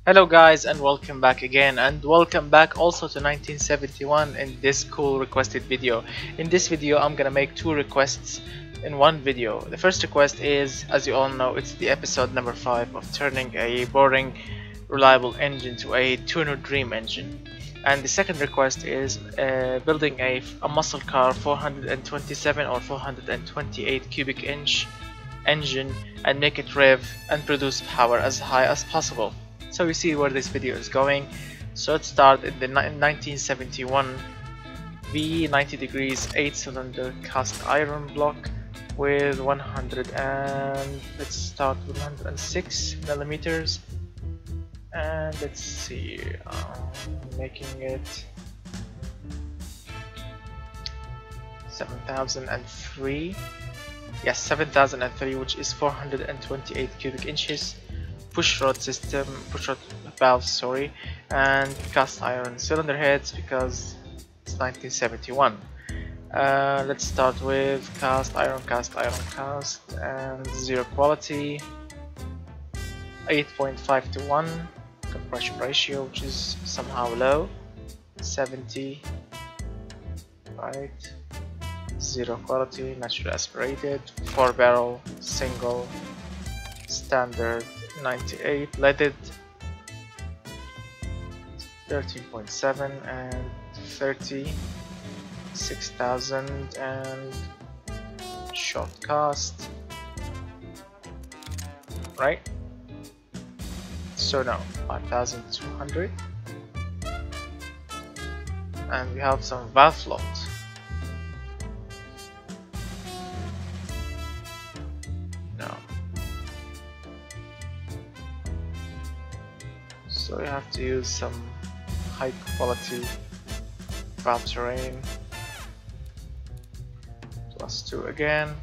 Hello guys and welcome back again, and welcome back also to 1971 in this cool requested video. In this video I'm gonna make two requests in one video. The first request is, as you all know, it's the episode number 5 of turning a boring reliable engine to a tuner dream engine. And the second request is building a muscle car 427 or 428 cubic inch engine and make it rev and produce power as high as possible. So you see where this video is going. So let's start in the 1971 V90 degrees 8-cylinder cast iron block with 100 and let's start with 106 millimeters, and let's see, making it 7003. Yes, 7003, which is 428 cubic inches. Push rod system, push rod valves, sorry, and cast iron cylinder heads because it's 1971. Let's start with cast iron, and zero quality, 8.5 to 1 compression ratio, which is somehow low, 70, right, zero quality, naturally aspirated, 4 barrel, single, standard, 98, leaded, 13.7 and 30, 6,000 and short cast, right? So now 5,200, and we have some valve float. So you have to use some high quality valve terrain. +2 again,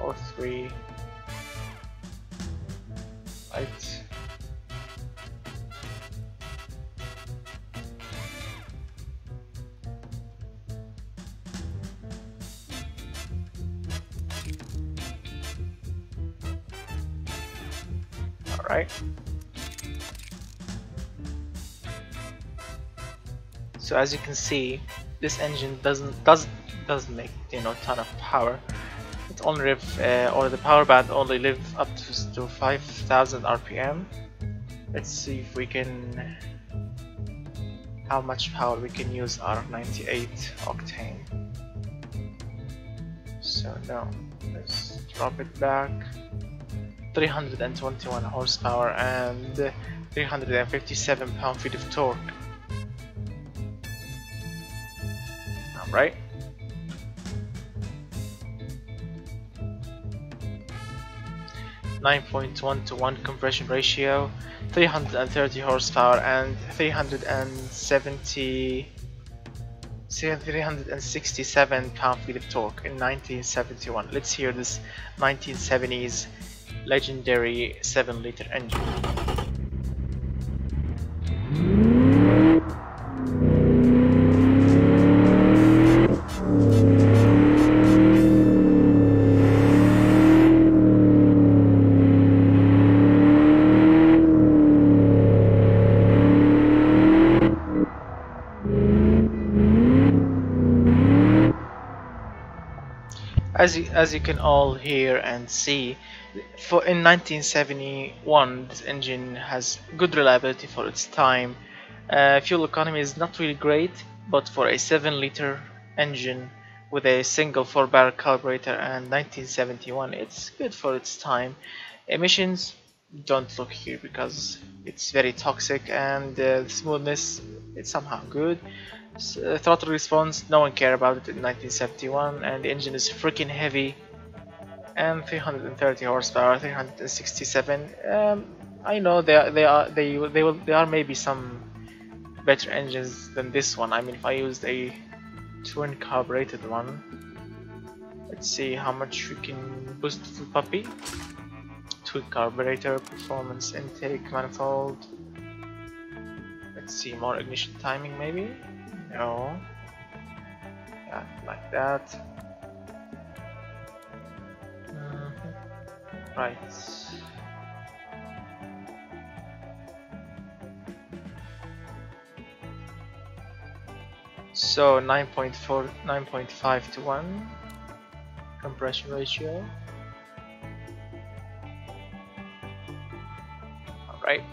or 3, right. All right. So as you can see, this engine doesn't make ton of power. It only or the power band only live up to 5,000 RPM. Let's see if we can, how much power we can use our 98 octane. So now let's drop it back. 321 horsepower and 357 pound-feet of torque. Right? (9.1 to 1 compression ratio, 330 horsepower and 367 pound-feet of torque in 1971. Let's hear this 1970s legendary 7-liter engine. As you can all hear and see, in 1971 this engine has good reliability for its time. Fuel economy is not really great, but for a 7-liter engine with a single 4-barrel carburetor and 1971, it's good for its time. Emissions, don't look here because it's very toxic, and the smoothness, it's somehow good. Throttle response, no one cared about it in 1971, and the engine is freaking heavy, and 330 horsepower, 367. I know there are maybe some better engines than this one. I mean, if I used a twin carbureted one, let's see how much we can boost the puppy. Twin carburetor, performance, intake, manifold. Let's see, more ignition timing maybe. No. Yeah, like that. Right. So 9.4, 9.5 to 1 compression ratio. Alright,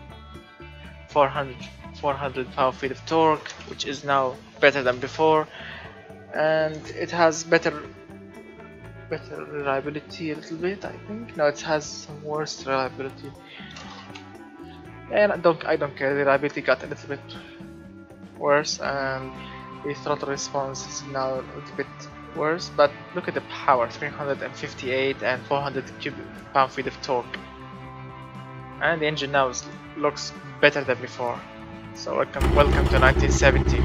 400 pound-feet of torque, which is now better than before, and it has better reliability a little bit, I think. No, it has some worse reliability, and I don't care. The reliability got a little bit worse, and the throttle response is now a little bit worse. But look at the power: 358 and 400 pound-feet of torque, and the engine now looks better than before. So welcome to 1970.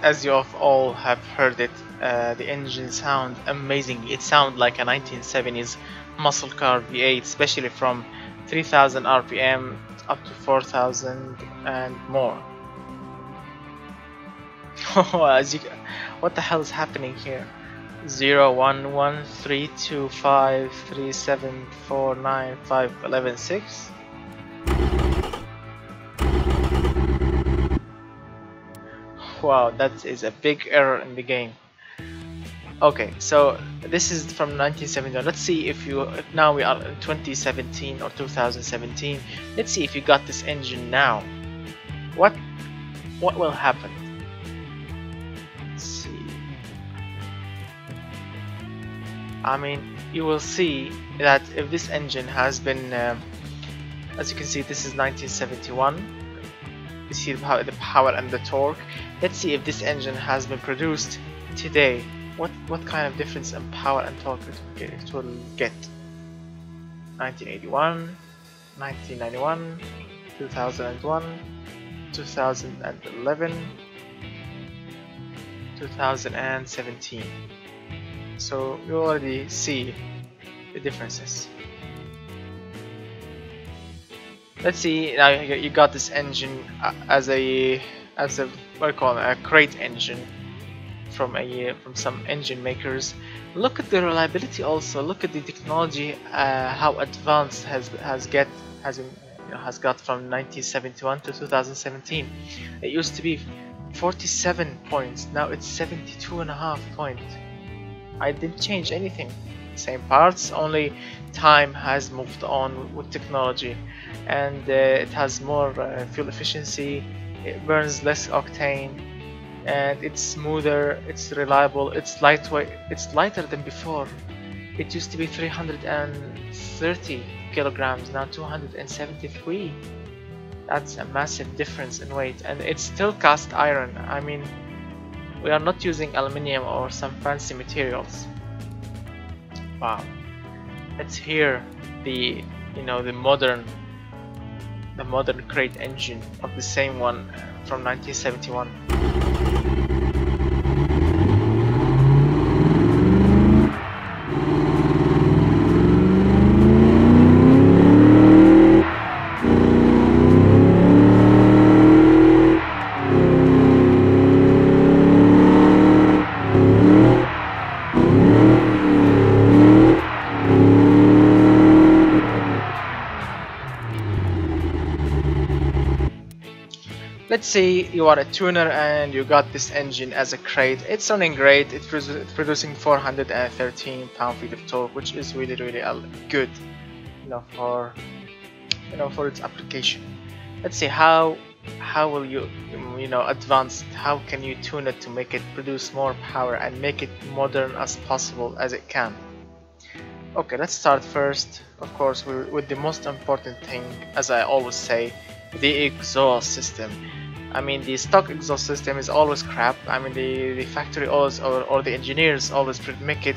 As you all have heard it, the engine sound amazing. It sounds like a 1970s muscle car V8, especially from 3000 RPM up to 4000 and more. What the hell is happening here? 0 1 1 3 2 5 3 7 4 9 5 11 6. Wow, that is a big error in the game. Okay, so this is from 1971. Let's see if now we are in 2017 or 2017. Let's see if you got this engine now. What will happen? Let's see. I mean, you will see that if this engine has been, as you can see, this is 1971. You see the power and the torque. Let's see if this engine has been produced today. What kind of difference in power and torque it will get? 1981, 1991, 2001, 2011, 2017. So you already see the differences. Let's see, now you got this engine as a what do you call it, a crate engine from some engine makers. Look at the reliability also. Look at the technology, how advanced has got from 1971 to 2017. It used to be 47 points. Now it's 72.5 points. I didn't change anything. Same parts, only time has moved on with technology, and it has more fuel efficiency. It burns less octane, and it's smoother, it's reliable, it's lightweight, it's lighter than before. It used to be 330 kilograms, now 273. That's a massive difference in weight, and it's still cast iron. I mean, we are not using aluminium or some fancy materials. Wow. Let's hear the modern crate engine of the same one from 1971. Let's say you are a tuner and you got this engine as a crate. It's running great. It's producing 413 pound-feet of torque, which is really good, for for its application. Let's see how will you advance it? How can you tune it to make it produce more power and make it modern as possible as it can? Okay, let's start first, of course, with the most important thing, as I always say, the exhaust system. I mean, the stock exhaust system is always crap. I mean, the factory always, or the engineers always make it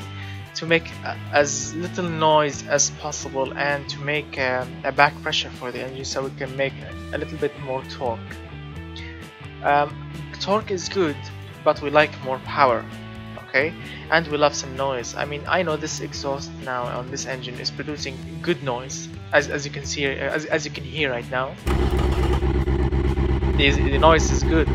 to make as little noise as possible and to make a back pressure for the engine so we can make a little bit more torque. Torque is good, but we like more power, okay? And we love some noise. I mean, I know this exhaust now on this engine is producing good noise, as you can see, as you can hear right now. The noise is good.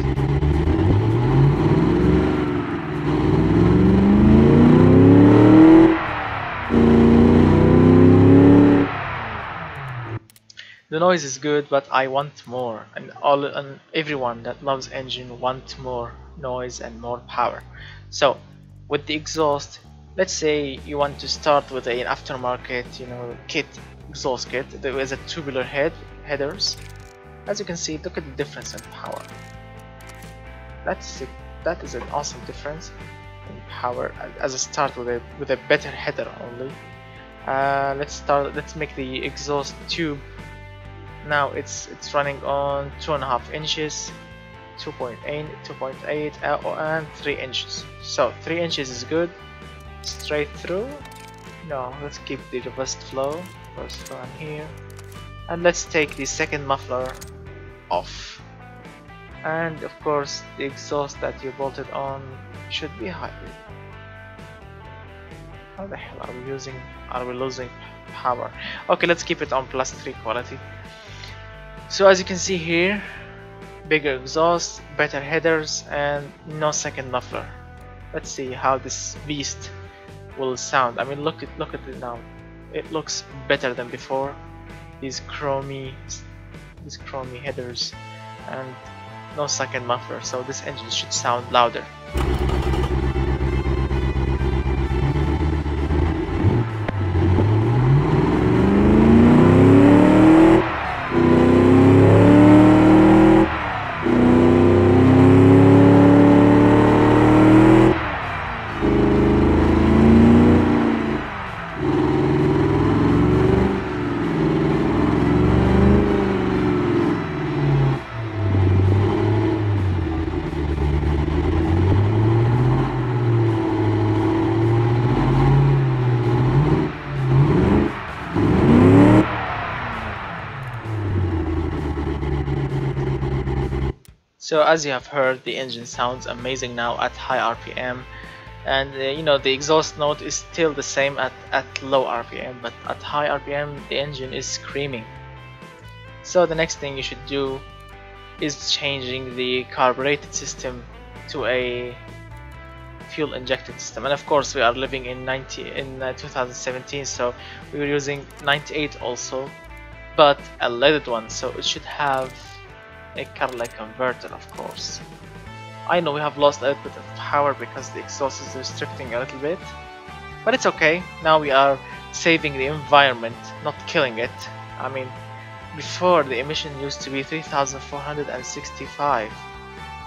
The noise is good, but I want more, and everyone that loves engine want more noise and more power. So with the exhaust, let's say you want to start with an aftermarket exhaust kit. There is a tubular headers. As you can see, look at the difference in power. That is an awesome difference in power as a start with a better header only. Let's make the exhaust tube. Now it's running on 2.5 inches, 2.8, and 3 inches. So 3 inches is good. Straight through. No, let's keep the reversed flow on here, and let's take the second muffler off. And of course, the exhaust that you bolted on should be hybrid. How the hell are we losing power? Okay, let's keep it on +3 quality. So as you can see here, bigger exhaust, better headers, and no second muffler. Let's see how this beast will sound. I mean, look at it now. It looks better than before. These chromy headers and no second muffler, so this engine should sound louder. So as you have heard, the engine sounds amazing now at high RPM, and the exhaust note is still the same at low RPM, but at high RPM the engine is screaming. So the next thing you should do is changing the carbureted system to a fuel injected system, and of course we are living in 2017, so we were using 98 also, but a leaded one, so it should have a catalytic converter, of course. I know we have lost a little bit of power because the exhaust is restricting a little bit, but it's okay. Now we are saving the environment, not killing it. I mean, before the emission used to be 3,465,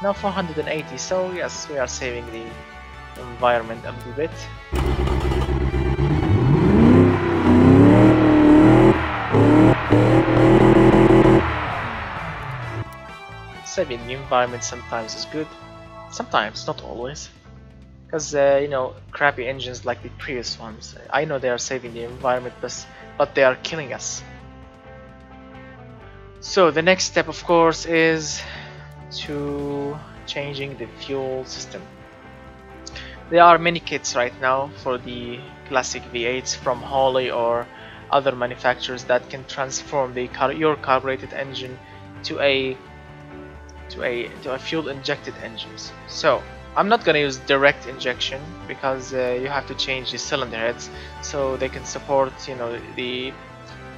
now 480, so yes, we are saving the environment a little bit. Saving the environment sometimes is good, sometimes, not always, because crappy engines like the previous ones, I know they are saving the environment, but they are killing us. So the next step, of course, is to changing the fuel system. There are many kits right now for the classic V8s from Holley or other manufacturers that can transform your carbureted engine to a fuel injected engines. So I'm not gonna use direct injection because you have to change the cylinder heads so they can support the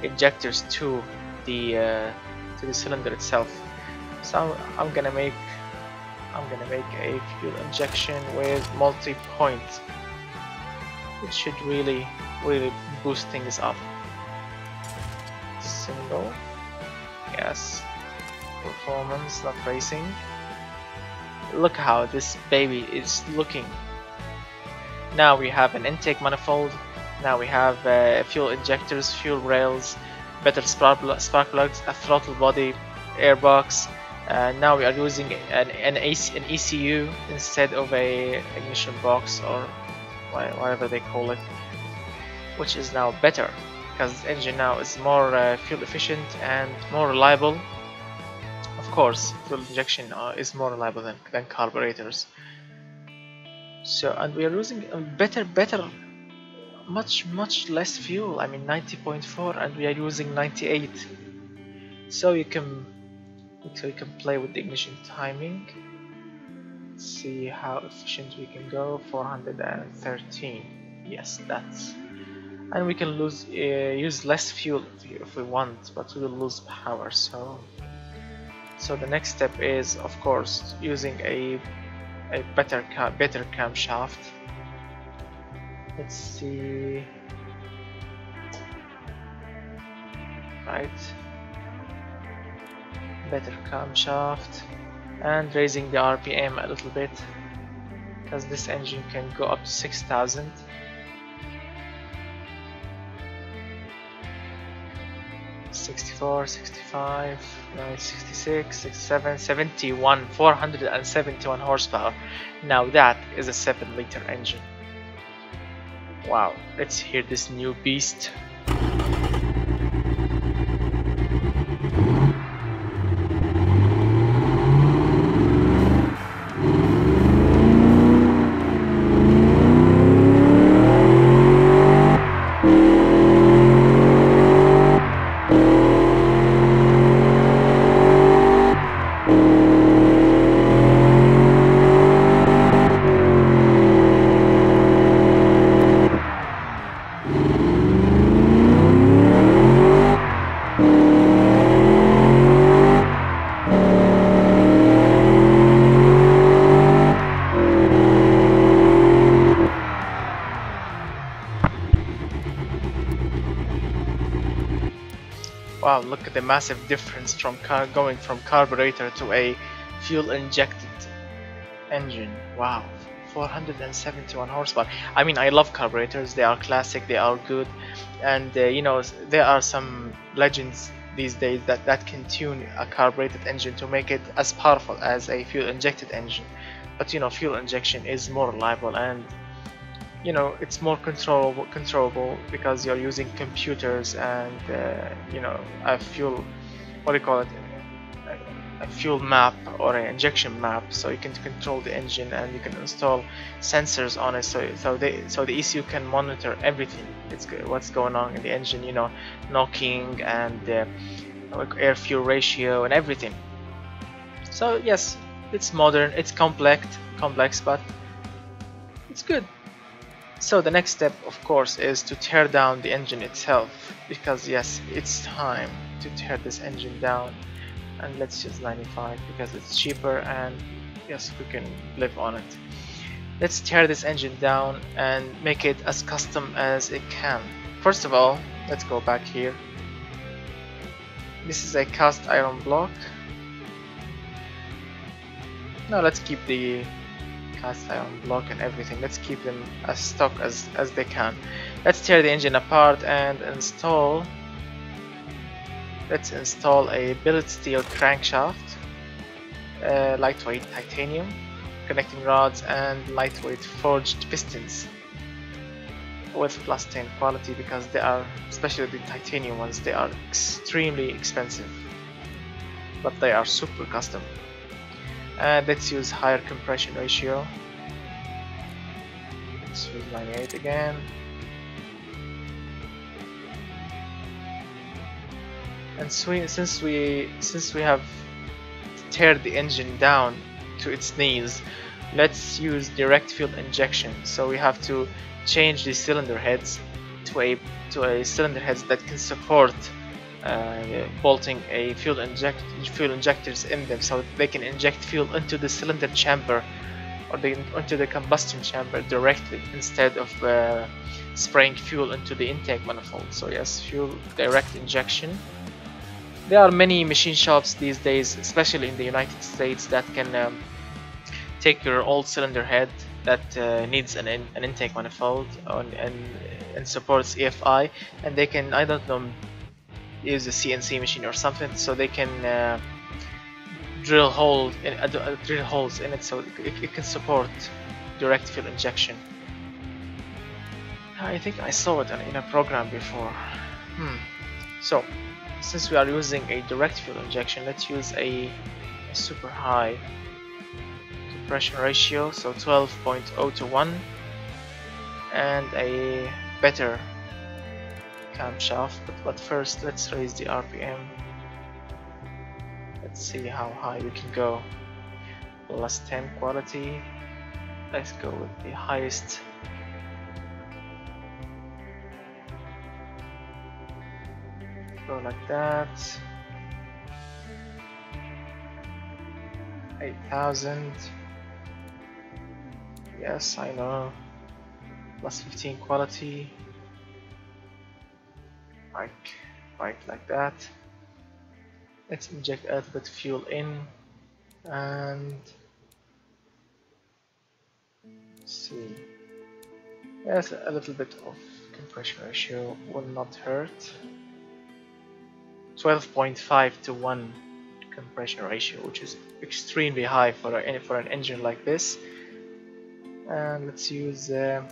injectors to the cylinder itself. So I'm gonna make a fuel injection with multi-point, which should really boost things up. Single, yes, performance, not racing. Look how this baby is looking. Now we have an intake manifold. Now we have fuel injectors, fuel rails, better spark plugs, a throttle body, airbox. Now we are using an ECU instead of a ignition box or whatever they call it, which is now better because the engine now is more fuel efficient and more reliable. Of course, fuel injection is more reliable than carburetors. So, and we are using better, much less fuel. I mean 90.4, and we are using 98. So you can play with the ignition timing. Let's see how efficient we can go. 413. Yes, that's. And we can use less fuel if we want, but we will lose power. So the next step is, of course, using a better camshaft. Let's see. Right. Better camshaft and raising the RPM a little bit because this engine can go up to 6,000. $64, $65, 66, $67, $71, 471 horsepower. Now that is a 7-liter engine. Wow, let's hear this new beast. Wow, look at the massive difference from going from carburetor to a fuel injected engine. Wow, 471 horsepower. I mean, I love carburetors. They are classic, they are good, and you know, there are some legends these days that can tune a carbureted engine to make it as powerful as a fuel injected engine. But you know, fuel injection is more reliable, and you know, it's more controllable because you're using computers and you know, a fuel, what do you call it, a fuel map or an injection map, so you can control the engine and you can install sensors on it, so the ECU can monitor everything. It's what's going on in the engine, you know, knocking and air fuel ratio and everything. So yes, it's modern, it's complex, but it's good. So the next step, of course, is to tear down the engine itself, because yes, it's time to tear this engine down. And let's use 95 because it's cheaper, and yes, we can live on it. Let's tear this engine down and make it as custom as it can. First of all, let's go back here. This is a cast iron block. Now let's keep the cast iron block and everything. Let's keep them as stock as they can. Let's tear the engine apart and install. Let's install a billet steel crankshaft, lightweight titanium, connecting rods, and lightweight forged pistons with plus 10 quality, because they are, especially the titanium ones, they are extremely expensive, but they are super custom. And let's use higher compression ratio. Let's use 98 again. And since we have teared the engine down to its knees, let's use direct fuel injection. So we have to change the cylinder heads to a cylinder heads that can support bolting a fuel injectors in them, so they can inject fuel into the cylinder chamber or into the combustion chamber directly instead of spraying fuel into the intake manifold. So yes, fuel direct injection. There are many machine shops these days, especially in the United States, that can take your old cylinder head that needs an intake manifold and supports EFI, and they can, I don't know, use a CNC machine or something, so they can drill holes in it, so it can support direct fuel injection. I think I saw it in a program before. So since we are using a direct fuel injection, let's use a super high compression ratio, so 12.0 to 1, and a better camshaft. But first let's raise the RPM. Let's see how high we can go. Plus 10 quality. Let's go with the highest. Go like that. 8,000. Yes, I know. Plus 15 quality. Right like that. Let's inject a little bit of fuel in, and see. Yes, a little bit of compression ratio will not hurt. 12.5 to 1 compression ratio, which is extremely high for an engine like this. And let's use a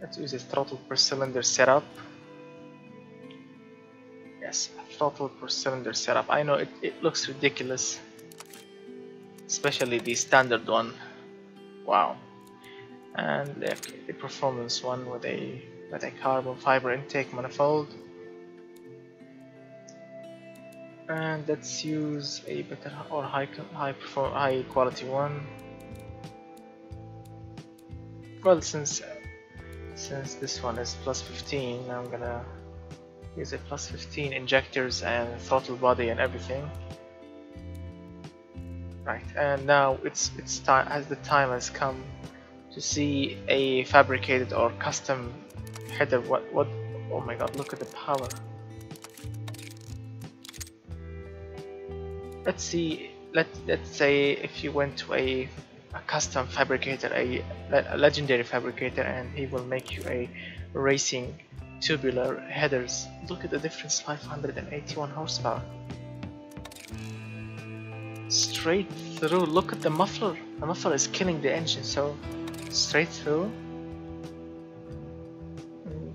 throttle per cylinder setup. Yes, throttle per cylinder setup. I know it looks ridiculous, especially the standard one. Wow. And the performance one with a carbon fiber intake manifold. And let's use a better or high quality one. Well, since this one is plus 15, I'm gonna use a plus 15 injectors and throttle body and everything. Right, and now it's time, as the time has come to see a fabricated or custom header. What? Oh my God! Look at the power. Let's see. Let's say if you went to a custom fabricator, a legendary fabricator, and he will make you a racing tubular headers. Look at the difference, 581 horsepower. Straight through. Look at the muffler. The muffler is killing the engine, so straight through.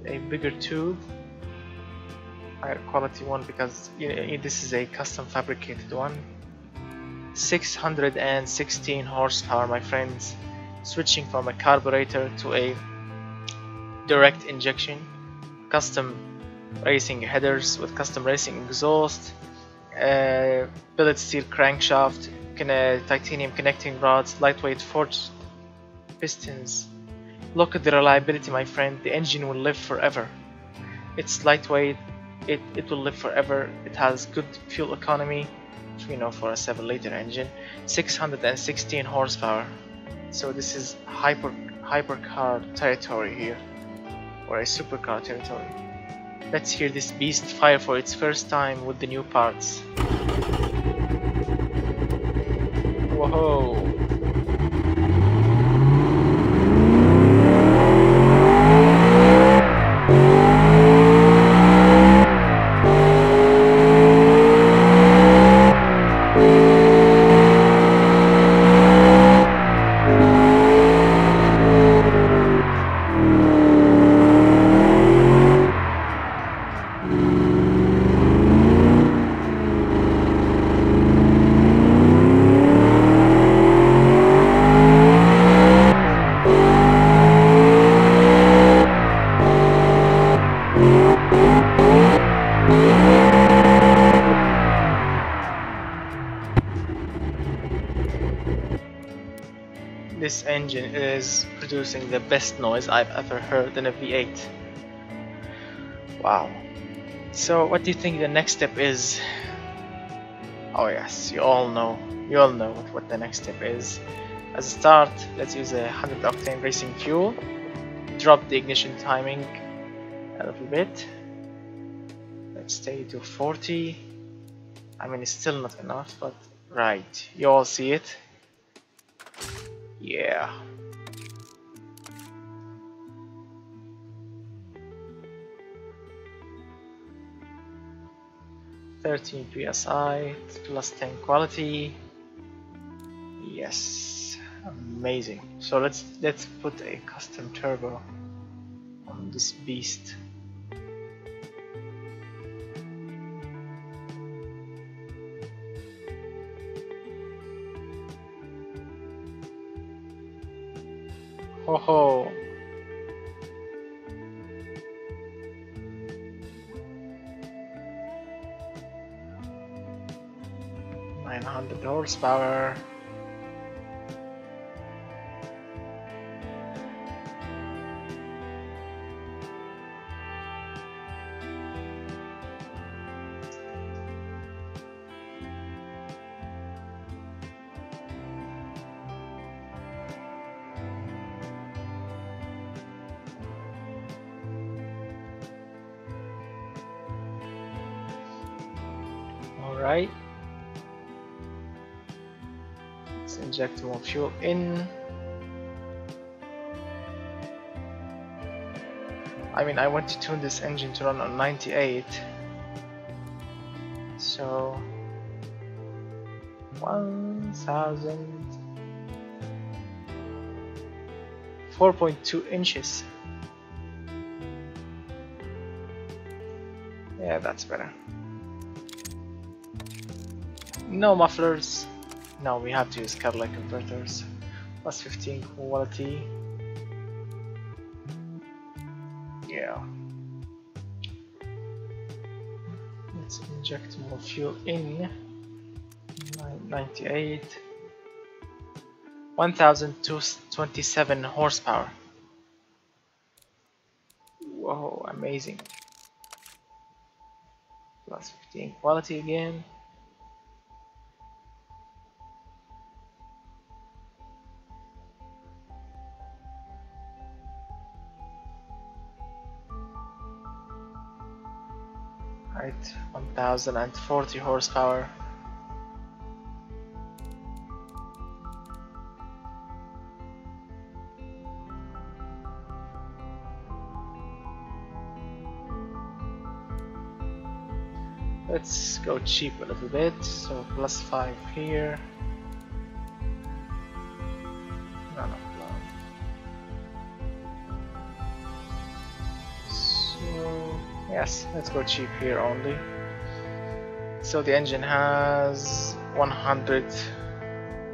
A bigger tube. Higher quality one, because this is a custom fabricated one. 616 horsepower, my friends. Switching from a carburetor to a direct injection. Custom racing headers with custom racing exhaust. Billet steel crankshaft. Titanium connecting rods. Lightweight forged pistons. Look at the reliability, my friend. The engine will live forever. It's lightweight. It will live forever. It has good fuel economy, for a 7-liter engine. 616 horsepower. So this is hypercar territory here, or a supercar territory. Let's hear this beast fire for its first time with the new parts. Whoa! This engine is producing the best noise I've ever heard in a V8. Wow. So what do you think the next step is? Oh yes, you all know what the next step is. As a start, let's use a 100 octane racing fuel. Drop the ignition timing a little bit. Let's stay to 40. I mean, it's still not enough, but right, you all see it. Yeah. (13 psi plus 10 quality). Yes, amazing. So let's put a custom turbo on this beast. Ho ho. (900 horsepower). Alright. Let's inject more fuel in. I mean, I want to tune this engine to run on 98. So 1000 4.2 inches. Yeah, that's better. No mufflers. No, we have to use Cadillac converters. Plus 15 quality. Yeah. Let's inject more fuel in. 98. 1027 horsepower. Whoa, amazing. Plus 15 quality again. Right, 1040 horsepower. Let's go cheap a little bit, so plus 5 here. No. So, yes, let's go cheap here only. So the engine has 100,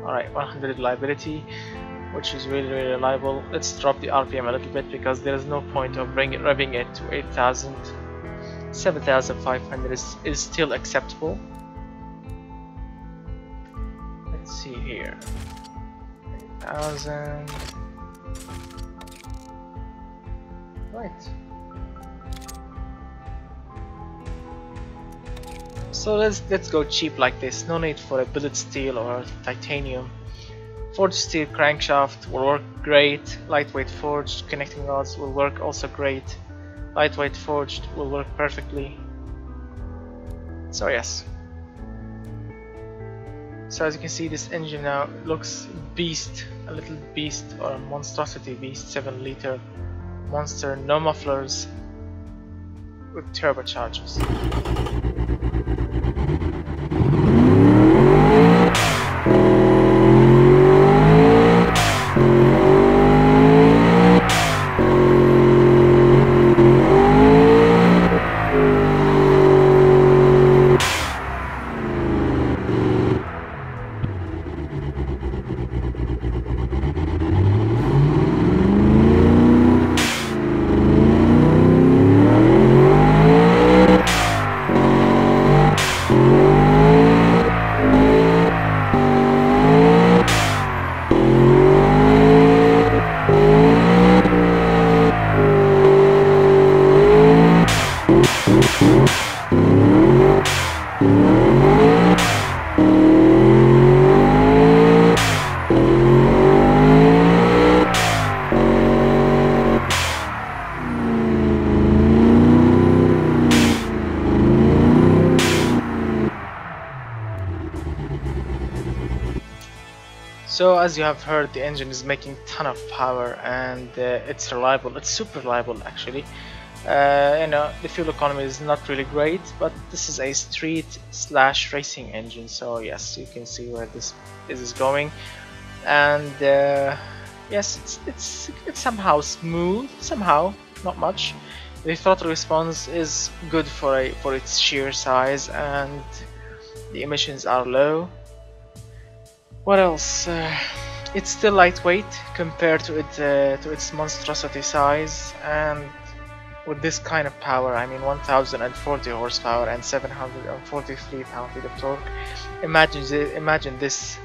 alright, 100 reliability, which is really reliable. Let's drop the RPM a little bit because there is no point of revving it to 8,000. 7,500 is still acceptable. Let's see here. 8,000. Right. So let's go cheap like this. No need for a billet steel or titanium. Forged steel crankshaft will work great. Lightweight forged connecting rods will work also great. Lightweight forged will work perfectly. So yes. So as you can see, this engine now looks beast, a little beast or a monstrosity beast, 7 liter monster, no mufflers, with turbochargers. So as you have heard, the engine is making ton of power, and it's reliable. It's super reliable actually. You know, the fuel economy is not really great, but this is a street slash racing engine, so yes, you can see where this is going. And yes, it's somehow smooth, somehow not much. The throttle response is good for its sheer size, and the emissions are low. What else? It's still lightweight compared to its monstrosity size, and with this kind of power, I mean 1040 horsepower and 743 pound-feet of torque. Imagine this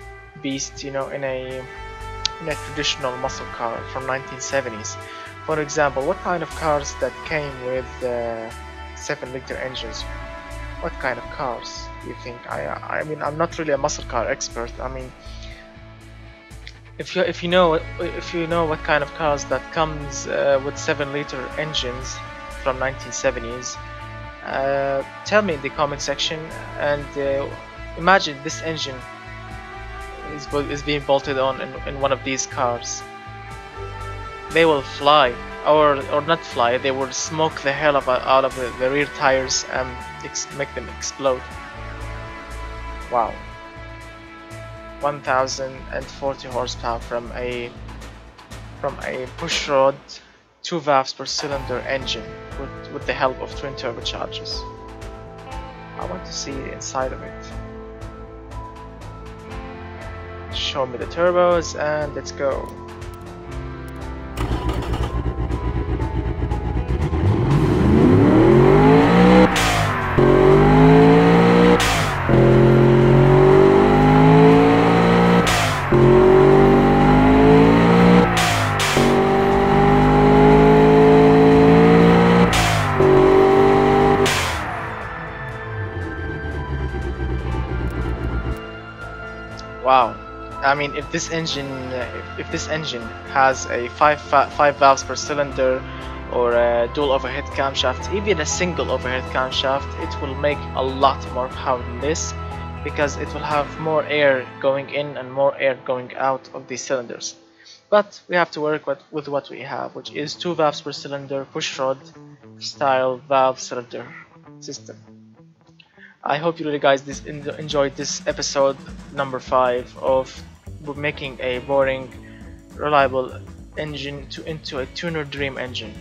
beast, you know, in a traditional muscle car from 1970s. For example, what kind of cars that came with 7-liter engines? What kind of cars do you think? I mean, I'm not really a muscle car expert. I mean, if you know what kind of cars that comes with 7-liter engines from 1970s, tell me in the comment section. And imagine this engine is being bolted on in one of these cars. They will fly, or not fly. They will smoke the hell out of the rear tires and make them explode. Wow. 1040 horsepower from a pushrod 2 valves per cylinder engine with the help of twin turbochargers. I want to see the inside of it. Show me the turbos and let's go. Wow. I mean, if this engine has a 5 valves per cylinder, or a dual overhead camshaft, even a single overhead camshaft, it will make a lot more power than this, because it will have more air going in and more air going out of these cylinders. But we have to work with what we have, which is 2 valves per cylinder pushrod style valve cylinder system. I hope you really guys enjoyed this episode number 5 of making a boring, reliable engine into a tuner dream engine.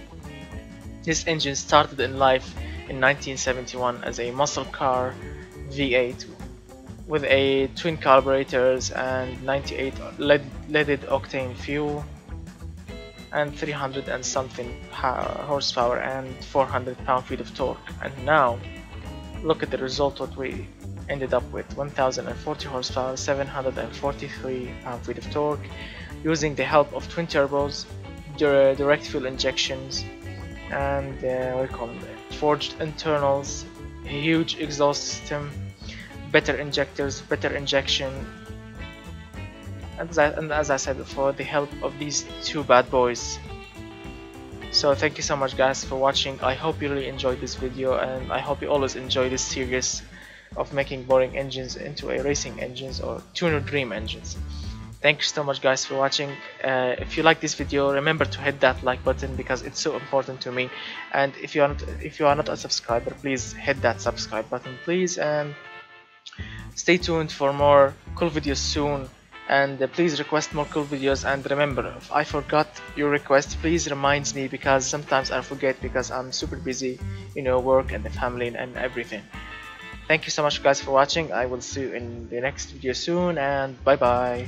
This engine started in life in 1971 as a muscle car V8 with a twin carburetors and 98 leaded octane fuel and 300 and something horsepower and 400 pound-feet of torque. And now look at the result, what we ended up with: 1040 horsepower, 743 pound-feet of torque, using the help of twin turbos, direct fuel injections, and what do you call them, forged internals, a huge exhaust system, better injectors, better injection, and as I said before, the help of these two bad boys. So thank you so much guys for watching. I hope you really enjoyed this video, and I hope you always enjoy this series of making boring engines into a racing engines or tuner dream engines. Thank you so much guys for watching. If you like this video, remember to hit that like button because it's so important to me. And if you are not a subscriber, please hit that subscribe button please, and stay tuned for more cool videos soon. And please request more cool videos, and remember, if I forgot your request, please remind me, because sometimes I forget because I'm super busy, you know, work and the family and everything. Thank you so much guys for watching. I will see you in the next video soon, and bye bye.